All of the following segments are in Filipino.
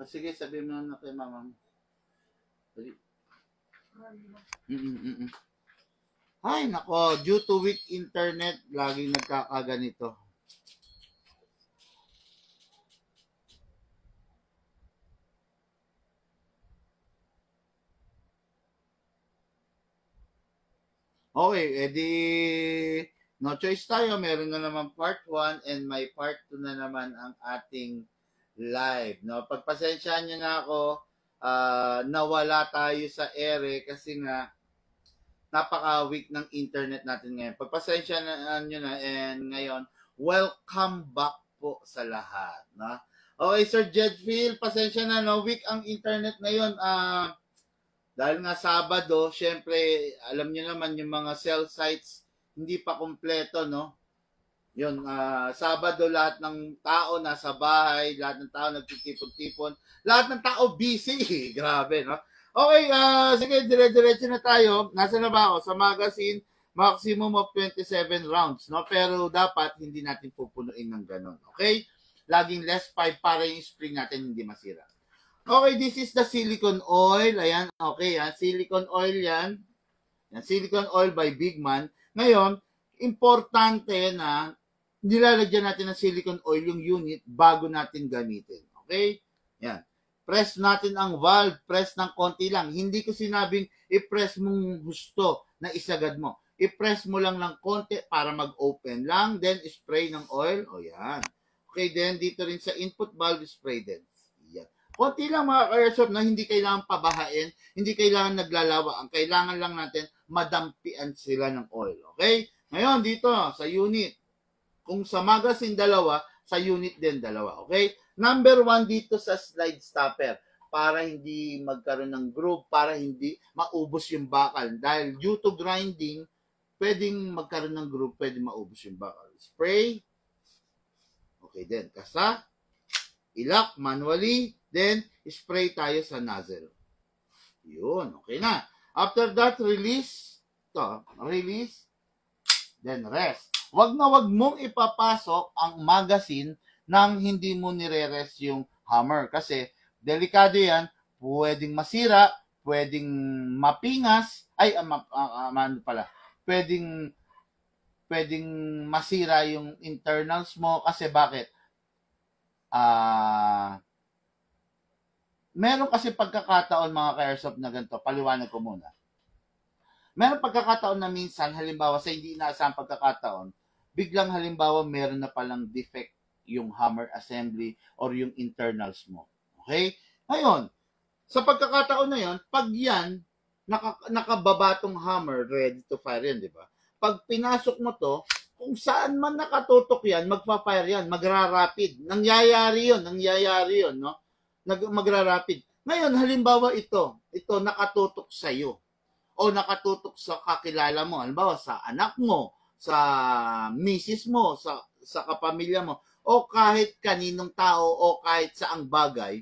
Sige, sabihin mo na kay mama mo. Dali. Ay, nako, due to weak internet, laging nagkakaganito. Okay, edi no choice tayo. Meron na naman part 1 and may part 2 na naman ang ating live. No? Pagpasensyahan nyo na ako, nawala tayo sa ere kasi nga napaka-weak ng internet natin ngayon. Pagpasensyahan nyo na and ngayon, welcome back po sa lahat. No? Okay, Sir Jedfield, pasensya na, no? Weak ang internet ngayon. Dahil nga Sabado, syempre, alam niyo naman yung mga cell sites hindi pa kumpleto, no? Yun, Sabado lahat ng tao nasa bahay, lahat ng tao nagtitipon-tipon, lahat ng tao busy. Grabe, no? Okay, sige, dire-diretso na tayo. Nasa na ba ako? Sa magazine, maximum of 27 rounds, no? Pero dapat hindi natin pupunuin ng ganun, okay? Laging less 5 para yung spring natin hindi masira. Okay, this is the silicone oil. Ayan, okay, yan. Silicone oil yan. Yan, silicone oil by Big Man. Ngayon, importante na nilalagyan natin ng silicone oil yung unit bago natin gamitin. Okay? Yan. Press natin ang valve. Press ng konti lang. Hindi ko sinabing i-press mong gusto na isagad mo. I-press mo lang ng konti para mag-open lang. Then, spray ng oil. O yan. Okay, then dito rin sa input valve, spray din. Yan. Konti lang mga ka-airsoft na hindi kailangan pabahain, hindi kailangan naglalawa. Ang kailangan lang natin, madampian sila ng oil. Okay? Ngayon, dito sa unit. Kung sa magazine, dalawa, sa unit din, dalawa. Okay? Number 1 dito sa slide stopper para hindi magkaroon ng groove, para hindi maubos yung bakal. Dahil due to grinding, pwedeng magkaroon ng groove, pwedeng maubos yung bakal. Spray. Okay din. Kasa. Ilak manually. Then, spray tayo sa nozzle. Yun, okay na. After that, release. Ito, release. Then, rest. Wag na wag mong ipapasok ang magazine nang hindi mo nire-rest yung hammer. Kasi, delikado yan. Pwedeng masira, pwedeng mapingas. Ay, ano pala. Pwedeng masira yung internals mo. Kasi bakit? Meron kasi pagkakataon mga ka-airsoft na ganito, paliwanag ko muna. Meron pagkakataon na minsan, halimbawa sa hindi inaasahang pagkakataon, biglang halimbawa meron na palang defect yung hammer assembly or yung internals mo. Okay? Ngayon, sa pagkakataon na yon, pag yan, nakababa tong hammer, ready to fire yan, di ba? Pag pinasok mo to, kung saan man nakatutok yan, magpa-fire yan, magra-rapid. Nangyayari yun, no? Magra-rapid. Ngayon, halimbawa ito nakatutok sa iyo o nakatutok sa kakilala mo, halimbawa sa anak mo, sa misis mo, sa kapamilya mo, o kahit kaninong tao o kahit saang bagay,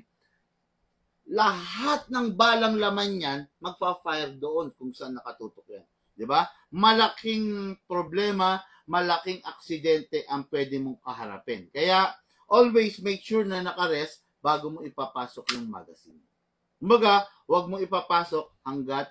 lahat ng balang laman yan, magpa-fire doon kung saan nakatutok yan. Di ba? Malaking problema, malaking aksidente ang pwede mong kaharapin. Kaya, always make sure na nakarest bago mo ipapasok yung magazine. Kumbaga, wag mo ipapasok hanggat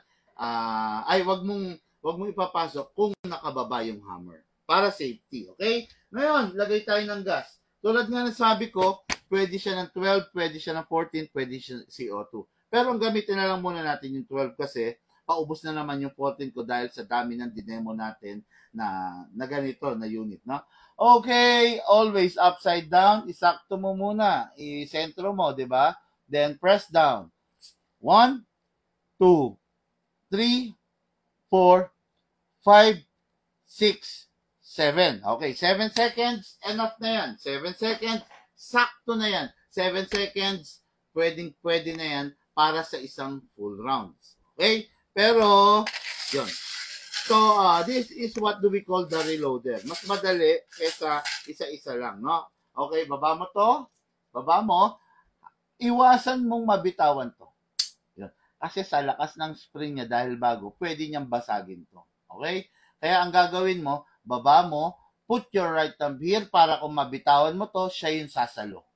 wag mong ipapasok kung nakababa yung hammer para safety, okay? Ngayon, lagay tayo ng gas. Tulad nga ng sabi ko, pwede siya ng 12, pwede siya ng 14, pwede siya ng CO2. Pero ang gamitin na lang muna natin yung 12 kasi paubos na naman yung 14 ko dahil sa dami ng dinemo natin na ganito na unit, no? Okay, always upside down, isakto mo muna, isentro mo, di ba? Then press down. 1, 2, 3, 4, 5, 6, 7. Okay, 7 seconds, enough na yan. 7 seconds, sakto na yan. 7 seconds, pwede na yan para sa isang full rounds. Okay? Pero, yun. So, this is what do we call the reloader. Mas madali kesa isa-isa lang, no? Okay, baba mo to. Baba mo. Iwasan mong mabitawan to. Yun. Kasi sa lakas ng spring niya dahil bago, pwede niyang basagin to. Okay? Kaya ang gagawin mo, baba mo, put your right thumb here para kung mabitawan mo to, siya yung sasalo.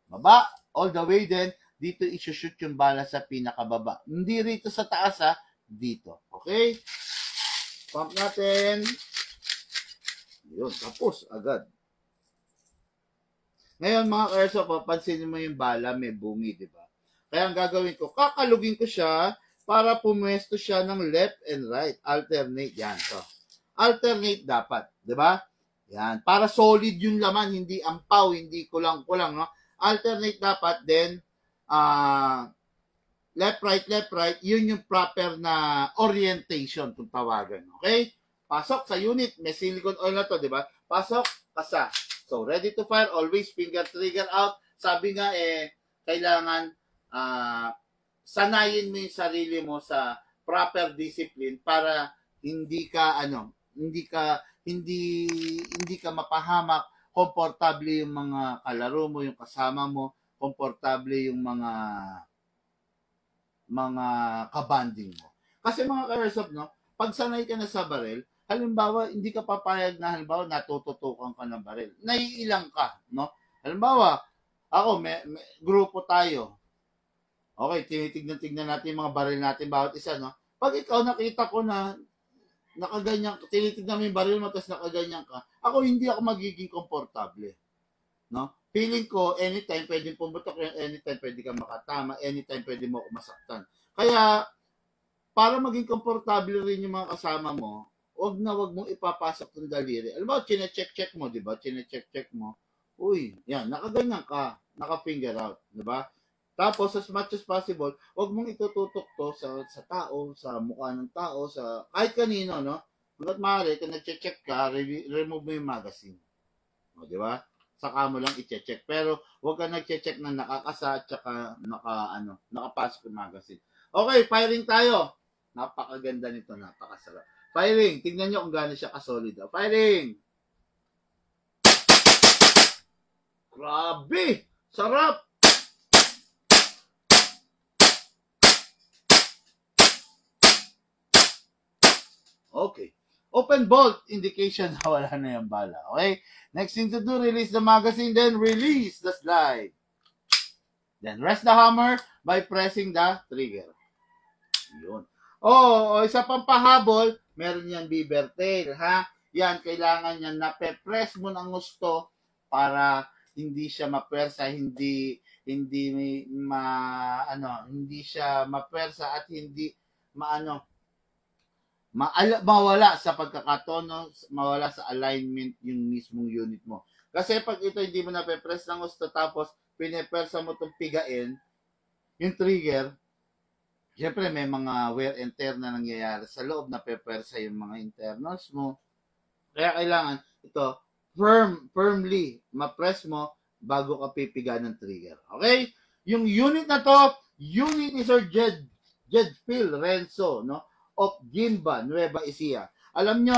Baba, all the way then, dito isushoot yung bala sa pinakababa. Hindi rito sa taas ha, dito. Okay? Pump natin. Yun, tapos agad. Ngayon mga ka-airsoft, papansinin mo yung bala, may bungi, di ba? Kaya ang gagawin ko, kakalugin ko siya para pumwesto siya ng left and right. Alternate, yan. So, alternate dapat, di ba? Yan. Para solid yung laman, hindi ampaw, hindi kulang-kulang, no? Alternate dapat, then, left, right, yun yung proper na orientation kung tawagan. Okay? Pasok sa unit, may silicone oil na to, di ba? Pasok, pasa. So, ready to fire, always finger trigger out. Sabi nga, kailangan sanayin mo yung sarili mo sa proper discipline para hindi ka mapahamak, komportable yung mga kalaro mo, yung kasama mo, komportable yung mga kabanding mo. Kasi mga ka-airsoft, no, pag sanay ka na sa baril, halimbawa, hindi ka papayag na halimbawa natututukan ka ng baril. Naiilang ka, no? Halimbawa, ako, may grupo tayo. Okay, tinitignan natin yung mga baril natin, bawat isa, no? Pag ikaw nakita ko na nakaganyan, tinitignan mo yung baril mo, tapos nakaganyan ka, ako hindi ako magiging komportable. No? Feeling ko, anytime pwedeng pumutok yan, anytime pwede ka makatama, anytime pwede mo ako masaktan. Kaya, para maging komportable rin yung mga kasama mo, wag mong ipapasok ng daliri. Alam mo, chine-check mo, di ba? Chine-check mo. Uy, yan, nakaganyan ka, naka-finger out, di ba? Tapos, as much as possible, wag mong itututok to sa tao, sa mukha ng tao, sa kahit kanino, no? Hanggat maaari, kung nag-check ka, remove mo yung magazine. O, di ba? Saka mo lang i-check. Pero, wag ka nag-check na nakakasa at saka nakapasok yung magazine. Okay, firing tayo. Napakaganda nito, napakasarap. Firing. Tingnan nyo kung gaano siya kasolid. Firing. Grabe. Sarap. Okay. Open bolt. Indication na wala na yung bala. Okay? Next thing to do, release the magazine, then release the slide. Then rest the hammer by pressing the trigger. Yun. Isa pang pahabol, meron yan beaver tail, ha? Yan, kailangan yan nape-press mo ng gusto para hindi siya mapersa, hindi siya mapersa at hindi mawala sa pagkakatono, mawala sa alignment yung mismong unit mo. Kasi pag ito hindi mo nape-press ng gusto tapos pinepersa mo itong pigain, yung trigger, siyempre may mga wear and tear na nangyayari sa loob, napepersa yung mga internals mo. Kaya kailangan ito, firmly, ma-press mo bago ka pipiga ng trigger. Okay? Yung unit na to, unit ni Sir Jed Phil Renzo, no? Of Gimba, Nueva Ecija. Alam nyo,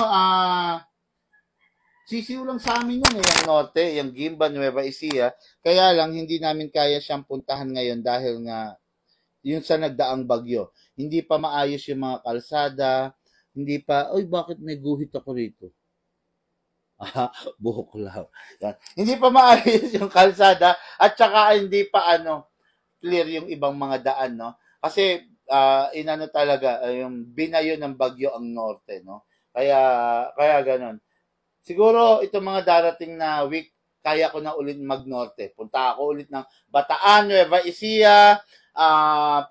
sisiw lang sa amin yan, yung norte, yung Gimba, Nueva Ecija. Kaya lang, hindi namin kaya siyang puntahan ngayon dahil nga yung sa nagdaang bagyo. Hindi pa maayos yung mga kalsada, hindi pa, bakit may guhit ako rito? Buhok lang. Yan. Hindi pa maayos yung kalsada at saka hindi pa clear yung ibang mga daan, no? Kasi talaga yung binayo ng bagyo ang norte, no? Kaya ganon. Siguro itong mga darating na week kaya ko na ulit magnorte. Punta ako ulit ng Bataan, Nueva Ecija,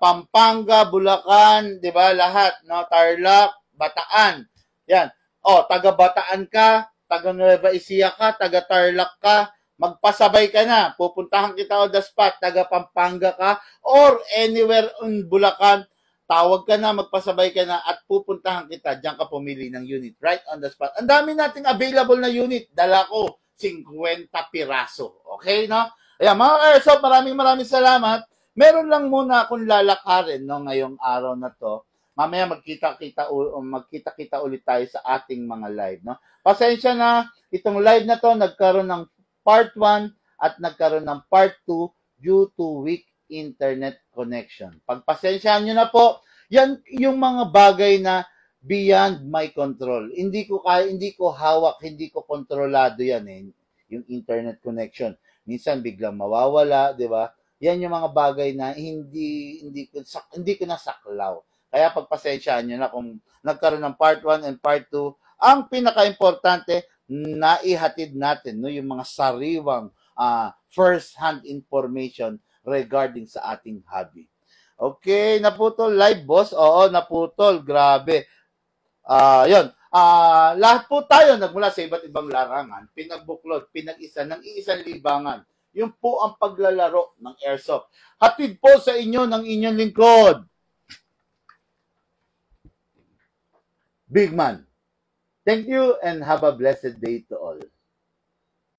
Pampanga, Bulacan, 'di ba? Lahat, no? Tarlac, Bataan. Yan. Taga Bataan ka, taga Nueva Ecija ka, taga Tarlac ka, magpasabay ka na. Pupuntahan kita on the spot, taga Pampanga ka or anywhere in Bulacan, tawag ka na, magpasabay ka na at pupuntahan kita. Diyan ka pumili ng unit right on the spot. Ang dami nating available na unit. Dala ko 50 piraso. Okay, no? Ayan, mga airsoft, maraming salamat. Meron lang muna akong lalakarin, no, ngayong araw na to. Mamaya magkita-kita ulit tayo sa ating mga live, no? Pasensya na, itong live na to nagkaroon ng part 1 at nagkaroon ng part 2 due to weak internet connection. Pagpasensyahan nyo na po, yan yung mga bagay na beyond my control. Hindi ko hawak, hindi ko kontrolado yan yung internet connection. Minsan biglang mawawala, 'di ba? Yan yung mga bagay na hindi ko nasaklaw. Kaya pagpasensyaan nyo na kung nagkaroon ng part 1 and part 2. Ang pinaka-importante, naihatid natin no, yung mga sariwang first-hand information regarding sa ating hobby. Okay, naputol live boss. Oo, naputol. Grabe. Yun. Lahat po tayo nagmula sa iba't ibang larangan, pinagbuklod, pinag-isa ng iisang libangan. Yun po ang paglalaro ng airsoft. Hatid po sa inyo ng inyong lingkod, Big Man. Thank you and have a blessed day to all.